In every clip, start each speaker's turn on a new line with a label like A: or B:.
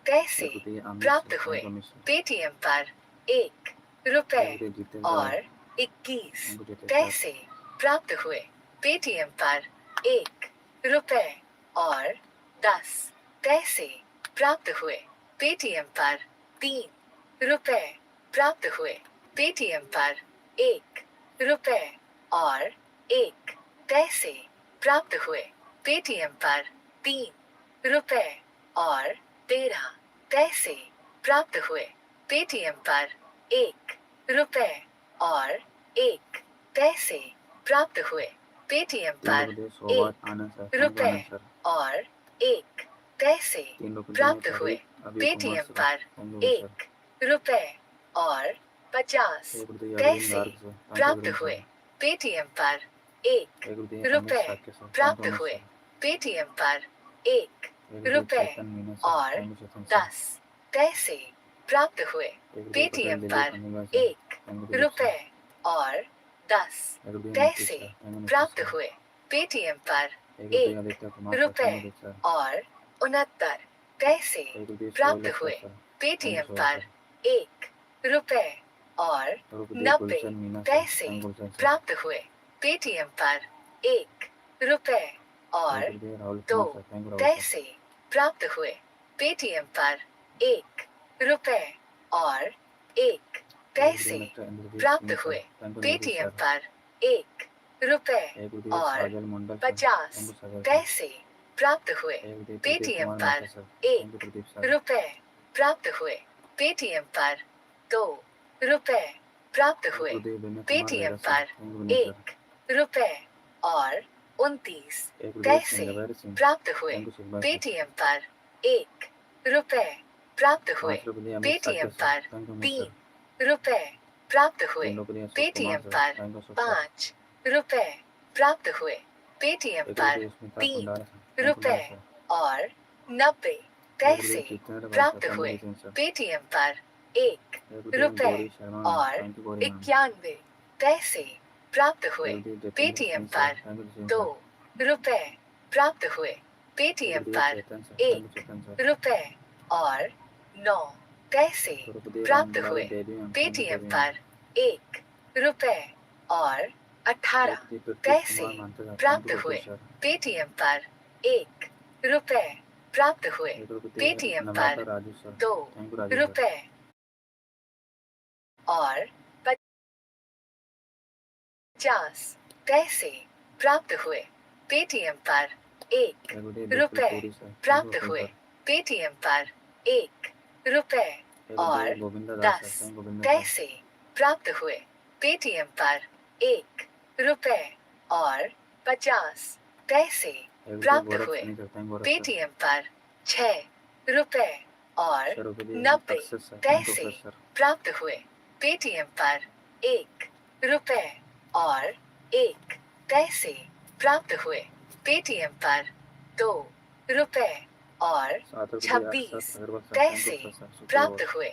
A: पैसे प्राप्त हुए। पेटीएम पर 1 रुपए और 21 पैसे प्राप्त हुए। पेटीएम पर 1 रुपए और 10 पैसे प्राप्त हुए। पेटीएम पर 3 रुपए प्राप्त हुए। पेटीएम पर 1 रुपए और 1 पैसे प्राप्त हुए। पेटीएम पर 3 रुपए और 13 पैसे प्राप्त हुए। पेटीएम पर 1 रुपए और 1 पैसे प्राप्त हुए। पेटीएम पर 1 रुपए और 1 पैसे प्राप्त हुए। पेटीएम पर 1 रुपए और 50 पैसे प्राप्त हुए। पेटीएम पर 1 रुपए प्राप्त हुए। पेटीएम पर 1 रुपए और 10 पैसे प्राप्त हुए। पेटीएम पर 1 रुपए और 10 पैसे प्राप्त हुए। पेटीएम पर 1 रुपए और 69 पैसे प्राप्त हुए। पेटीएम पर 1 रुपए और 90 पैसे प्राप्त हुए। पेटीएम पर 1 रुपए और 2 पैसे प्राप्त हुए। पेटीएम पर 1 रुपए और 1 पैसे प्राप्त हुए। पेटीएम पर 1 रुपए और 50 पैसे प्राप्त हुए। पेटीएम पर 1 रुपए प्राप्त हुए। पेटीएम पर 2 रुपए प्राप्त हुए। पेटीएम पर 1 रुपए और 29 पैसे प्राप्त हुए। पेटीएम पर 1 रुपए प्राप्त हुए। पेटीएम पर 3 रुपए प्राप्त हुए। पेटीएम पर 5 रुपए प्राप्त हुए। पेटीएम पर 3 रुपए और 90 पैसे प्राप्त हुए। पेटीएम पर 1 रुपए और 91 पैसे प्राप्त हुए। पेटीएम पर 2 रुपए प्राप्त हुए। पेटीएम पर 1 रुपए और 9 पैसे प्राप्त हुए। पेटीएम पर 1 रुपए और 18 पैसे प्राप्त हुए। पेटीएम पर 1 रुपए प्राप्त हुए। पेटीएम पर 2 रुपए और 50 पैसे प्राप्त हुए। पेटीएम पर 1 रुपए प्राप्त हुए। पेटीएम पर 1 रुपए और 10 पैसे प्राप्त हुए। पेटीएम पर 1 रुपए और 50 पैसे प्राप्त हुए। पेटीएम पर 6 रुपए और 90 पैसे प्राप्त हुए। पेटीएम पर 1 रुपए और 1 पैसे प्राप्त हुए। पेटीएम पर 2 रुपए और 26 पैसे प्राप्त हुए।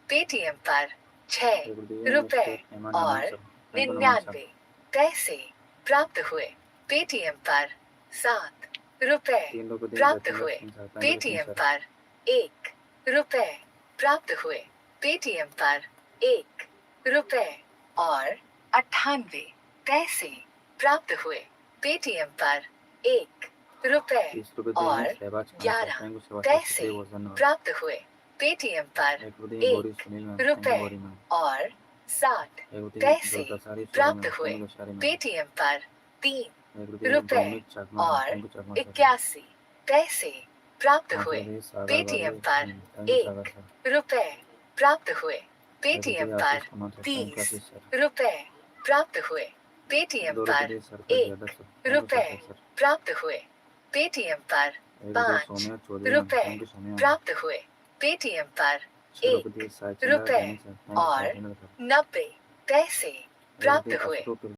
A: पेटीएम पर 6 रुपए और 99 पैसे प्राप्त हुए। पेटीएम पर 7 रुपए प्राप्त हुए। पेटीएम पर 1 रुपए प्राप्त हुए। पेटीएम पर 1 रुपए और 98 पैसे प्राप्त हुए। पेटीएम पर 1 रुपए और 11 पैसे प्राप्त हुए। पेटीएम पर 1 रुपए और 60 पैसे प्राप्त हुए। पेटीएम पर 3 रुपए और 81 पैसे प्राप्त हुए। पेटीएम पर 1 रुपए प्राप्त हुए। पेटीएम पर 30 रुपए प्राप्त हुए। पेटीएम पर 1 रुपए प्राप्त हुए। पेटीएम पर 5 रुपए प्राप्त हुए। पेटीएम पर 1 रुपए और 90 पैसे प्राप्त हुए।